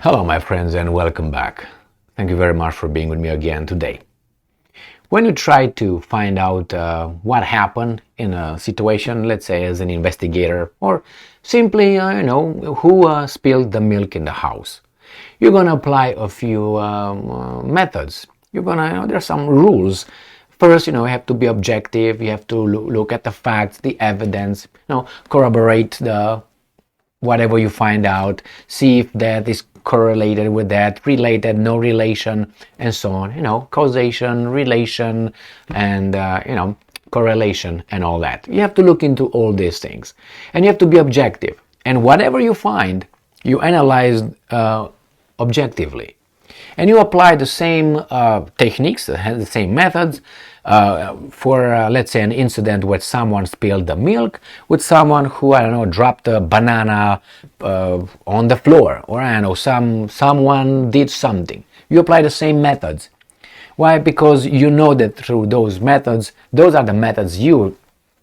Hello my friends and welcome back. Thank you very much for being with me again today. When you try to find out what happened in a situation, let's say as an investigator, or simply who spilled the milk in the house, you're gonna apply a few methods. You're gonna there are some rules. First, you have to be objective. You have to look at the facts, the evidence, corroborate the whatever you find out, see if that is correlated with that, related, no relation, and so on. Causation, relation, and correlation, and all that. You have to look into all these things, and you have to be objective. And whatever you find, you analyze objectively, and you apply the same techniques, the same methods for let's say an incident where someone spilled the milk with someone who dropped a banana on the floor, or someone did something. You apply the same methods. Why? Because you know that through those methods, those are the methods you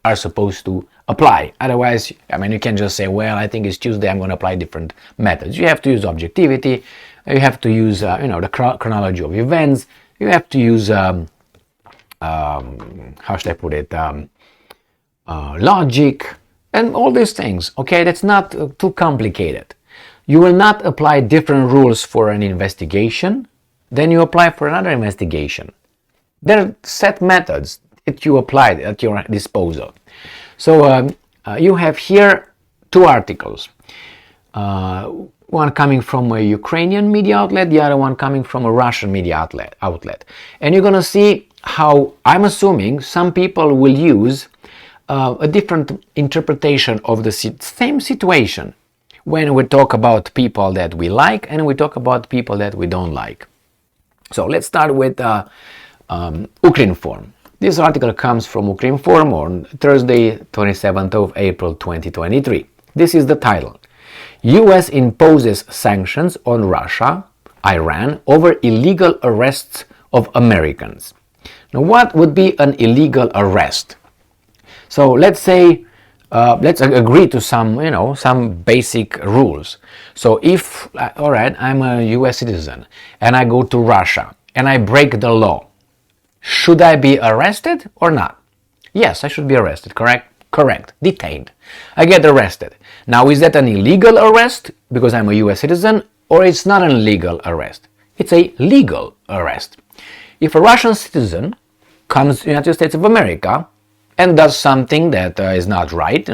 are supposed to apply. Otherwise, you can just say, well, I think it's Tuesday, I'm going to apply different methods. You have to use objectivity. You have to use the chronology of events. You have to use how should I put it, logic, and all these things. Okay, that's not too complicated. You will not apply different rules for an investigation than you apply for another investigation. There are set methods that you apply at your disposal. So you have here two articles. One coming from a Ukrainian media outlet, the other one coming from a Russian media outlet. And you're going to see how, I'm assuming, some people will use a different interpretation of the same situation when we talk about people that we like and we talk about people that we don't like. So let's start with Ukrinform. This article comes from Ukrinform on Thursday, 27th of April 2023. This is the title. US imposes sanctions on Russia, Iran over illegal arrests of Americans. Now, what would be an illegal arrest? So let's say, let's agree to some basic rules. So if, all right, I'm a US citizen and I go to Russia and I break the law, should I be arrested or not? Yes, I should be arrested, correct? Correct, detained. I get arrested. Now, is that an illegal arrest because I'm a US citizen, or it's not an illegal arrest? It's a legal arrest. If a Russian citizen comes to the United States of America and does something that is not right,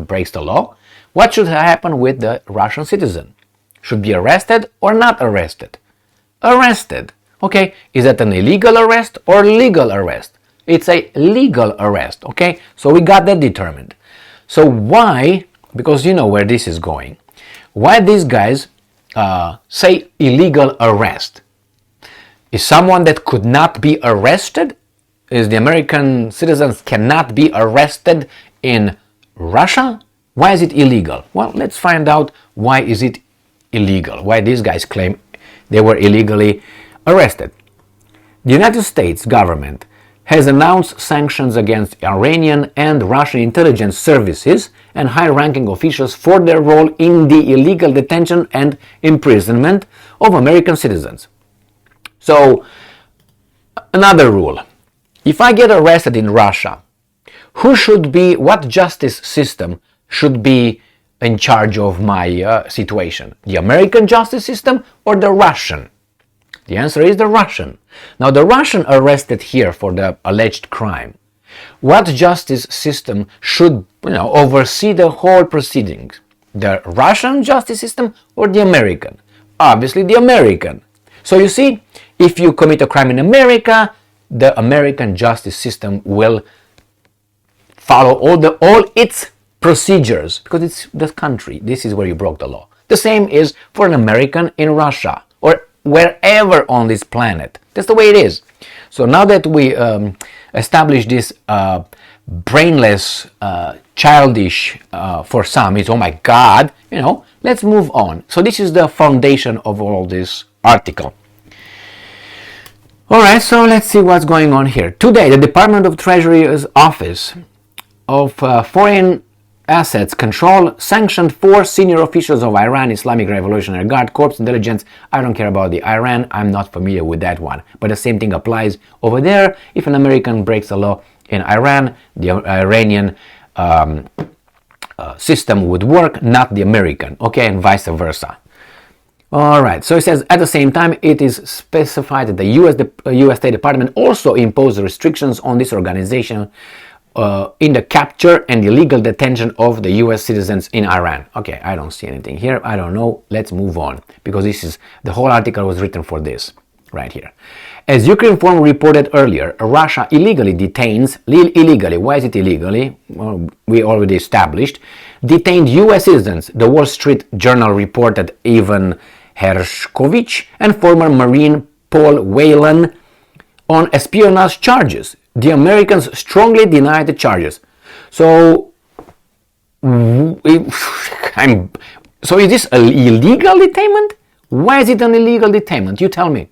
breaks the law, what should happen with the Russian citizen? Should be arrested or not arrested? Arrested. Okay, is that an illegal arrest or legal arrest? It's a legal arrest, okay? So we got that determined. So why, because you know where this is going, why these guys say illegal arrest? Is someone that could not be arrested? Is the American citizens cannot be arrested in Russia? Why is it illegal? Well, let's find out why is it illegal, why these guys claim they were illegally arrested. The United States government has announced sanctions against Iranian and Russian intelligence services and high-ranking officials for their role in the illegal detention and imprisonment of American citizens. So, another rule. If I get arrested in Russia, what justice system should be in charge of my situation? The American justice system or the Russian? The answer is the Russian. Now, the Russian arrested here for the alleged crime. What justice system should oversee the whole proceedings? The Russian justice system or the American? Obviously the American. So you see, if you commit a crime in America, the American justice system will follow all its procedures because it's the country. This is where you broke the law. The same is for an American in Russia or wherever on this planet. That's the way it is. So now that we establish this brainless, childish, for some, it's, oh my God, let's move on. So this is the foundation of all this article. All right, so let's see what's going on here. Today, the Department of Treasury's Office of Foreign assets control, sanctioned 4 senior officials of Iran Islamic Revolutionary Guard Corps intelligence. I don't care about the Iran, I'm not familiar with that one. But the same thing applies over there. If an American breaks a law in Iran, the Iranian system would work, not the American, okay, and vice versa. Alright, so it says at the same time it is specified that the US State Department also imposed restrictions on this organization in the capture and illegal detention of the US citizens in Iran. Okay, I don't see anything here, I don't know, let's move on, because this is, the whole article was written for this, right here. As Ukrinform reported earlier, Russia illegally detains, why is it illegally? Well, we already established, detained US citizens, the Wall Street Journal reported Ivan Hershkovich and former Marine Paul Whelan on espionage charges. The Americans strongly deny the charges. So, so is this an illegal detainment? Why is it an illegal detainment? You tell me.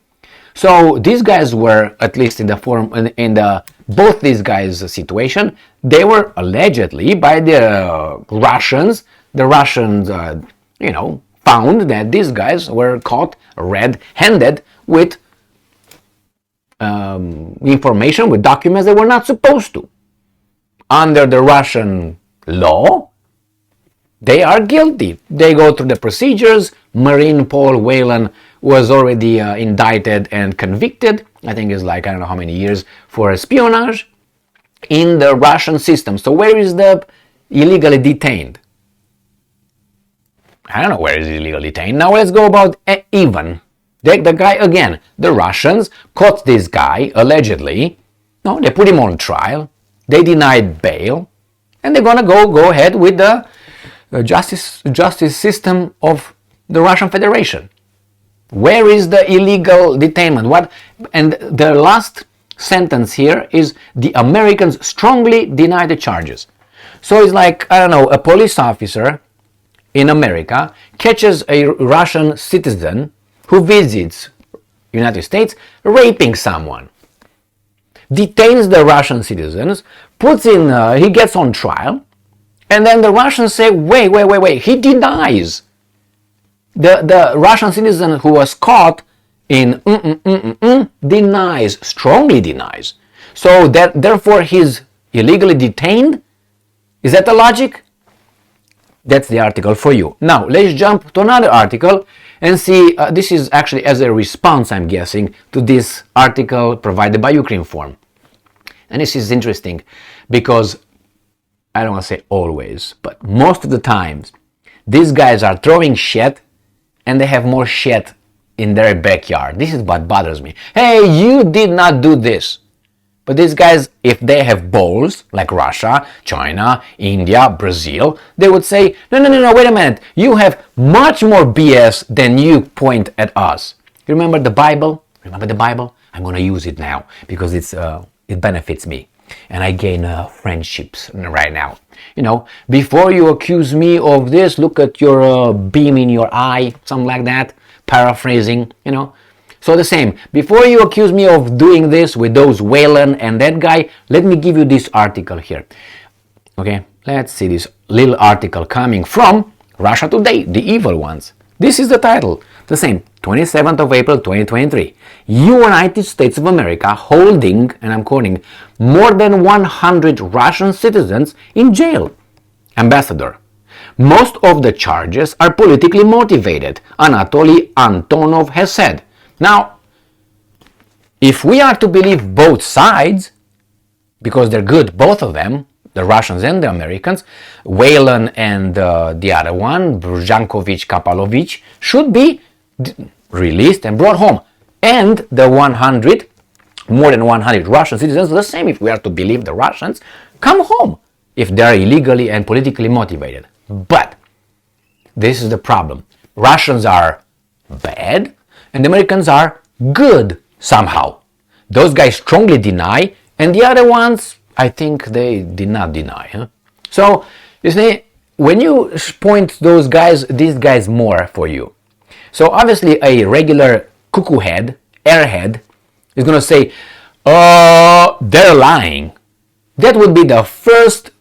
So these guys were, at least in the form, in the both these guys' situation, they were allegedly by the Russians. The Russians, found that these guys were caught red-handed with information, with documents they were not supposed to. Under the Russian law, they are guilty. They go through the procedures. Marine Paul Whelan was already indicted and convicted. I think it's like, I don't know how many years, for espionage in the Russian system. So where is the illegally detained? I don't know where is illegally detained. Now let's go about Ivan. The guy, again, the Russians caught this guy, allegedly. No, they put him on trial. They denied bail. And they're going to go ahead with the justice system of the Russian Federation. Where is the illegal detainment? What? And the last sentence here is the Americans strongly deny the charges. So it's like, I don't know, a police officer in America catches a Russian citizen who visits United States raping someone, detains the Russian citizens, he gets on trial, and then the Russians say, wait, he denies. The Russian citizen who was caught in denies, strongly denies. So that therefore he's illegally detained? Is that the logic? That's the article for you. Now let's jump to another article and see, this is actually as a response, I'm guessing, to this article provided by Ukrinform. And this is interesting because, I don't want to say always, but most of the times, these guys are throwing shit and they have more shit in their backyard. This is what bothers me. Hey, you did not do this. But these guys, if they have balls, like Russia, China, India, Brazil, they would say, no, wait a minute. You have much more BS than you point at us. You remember the Bible? I'm going to use it now because it benefits me. And I gain friendships right now. Before you accuse me of this, look at your beam in your eye, something like that. Paraphrasing, So the same, before you accuse me of doing this with those Whelan and that guy, let me give you this article here. Okay, let's see this little article coming from Russia Today, the evil ones. This is the title, the same, 27th of April 2023. United States of America holding, and I'm quoting, more than 100 Russian citizens in jail. Ambassador. Most of the charges are politically motivated, Anatoly Antonov has said. Now, if we are to believe both sides, because they're good, both of them, the Russians and the Americans, Whelan and the other one, Brjankovic, Kapalovich, should be released and brought home. And the more than 100 Russian citizens, the same if we are to believe the Russians, come home if they are illegally and politically motivated. But this is the problem. Russians are bad and the Americans are good somehow. Those guys strongly deny, and the other ones, I think they did not deny. Huh? So, you see, when you point these guys more for you. So obviously a regular cuckoo head, airhead, is going to say, they're lying. That would be the first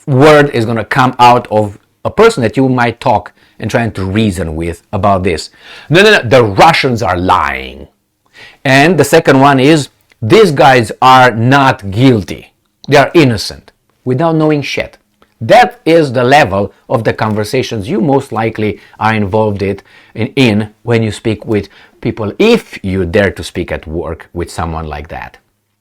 word is going to come out of a person that you might talk and trying to reason with about this. No, no, no, the Russians are lying. And the second one is, these guys are not guilty. They are innocent, without knowing shit. That is the level of the conversations you most likely are involved in when you speak with people, if you dare to speak at work with someone like that.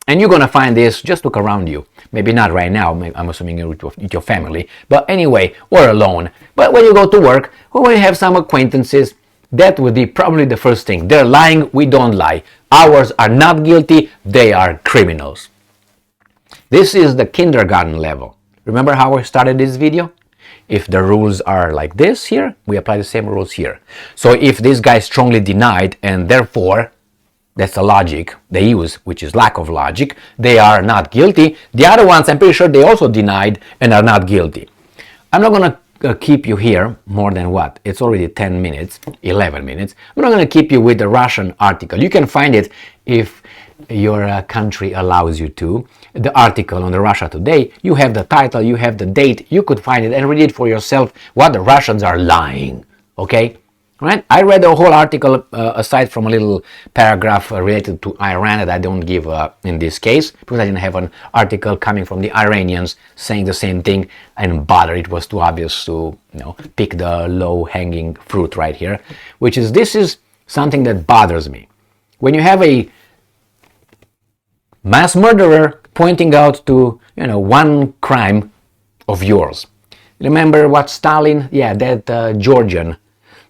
And you're going to find this, just look around you. Maybe not right now, I'm assuming you're with your family, but anyway, or alone. But when you go to work, or when you have some acquaintances, that would be probably the first thing. They're lying, we don't lie. Ours are not guilty, they are criminals. This is the kindergarten level. Remember how I started this video? If the rules are like this here, we apply the same rules here. So if this guy strongly denied, and therefore, that's the logic they use, which is lack of logic, they are not guilty. The other ones, I'm pretty sure they also denied and are not guilty. I'm not going to keep you here more than what? It's already 10 minutes, 11 minutes. I'm not going to keep you with the Russian article. You can find it if your country allows you to. The article on the Russia Today, you have the title, you have the date, you could find it and read it for yourself what the Russians are lying, okay? Right? I read the whole article aside from a little paragraph related to Iran that I don't give in this case, because I didn't have an article coming from the Iranians saying the same thing and bother. It was too obvious to pick the low-hanging fruit right here, which is, this is something that bothers me. When you have a mass murderer pointing out to one crime of yours. Remember what Stalin, that Georgian,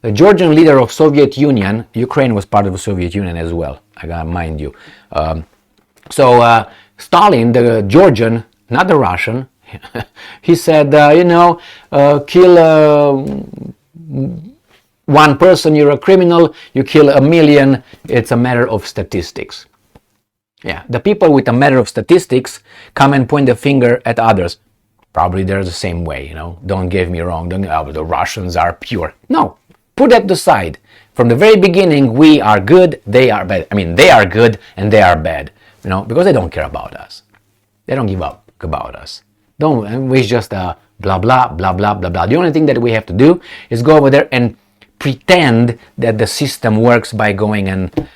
the Georgian leader of Soviet Union. Ukraine was part of the Soviet Union as well, I gotta mind you. Stalin, the Georgian, not the Russian, he said, kill one person, you're a criminal. You kill a million, it's a matter of statistics. Yeah, the people with a matter of statistics come and point the finger at others. Probably they're the same way, Don't get me wrong. The Russians are pure. No, put that aside. From the very beginning, we are good, they are bad. I mean, they are good and they are bad, because they don't care about us. They don't give up about us. We just blah, blah, blah, blah, blah, blah. The only thing that we have to do is go over there and pretend that the system works by going and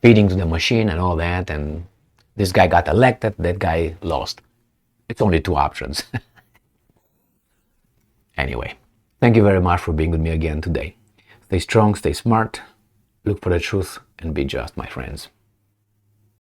feeding to the machine and all that, and this guy got elected, that guy lost. It's only two options. Anyway, thank you very much for being with me again today. Stay strong, stay smart, look for the truth, and be just, my friends.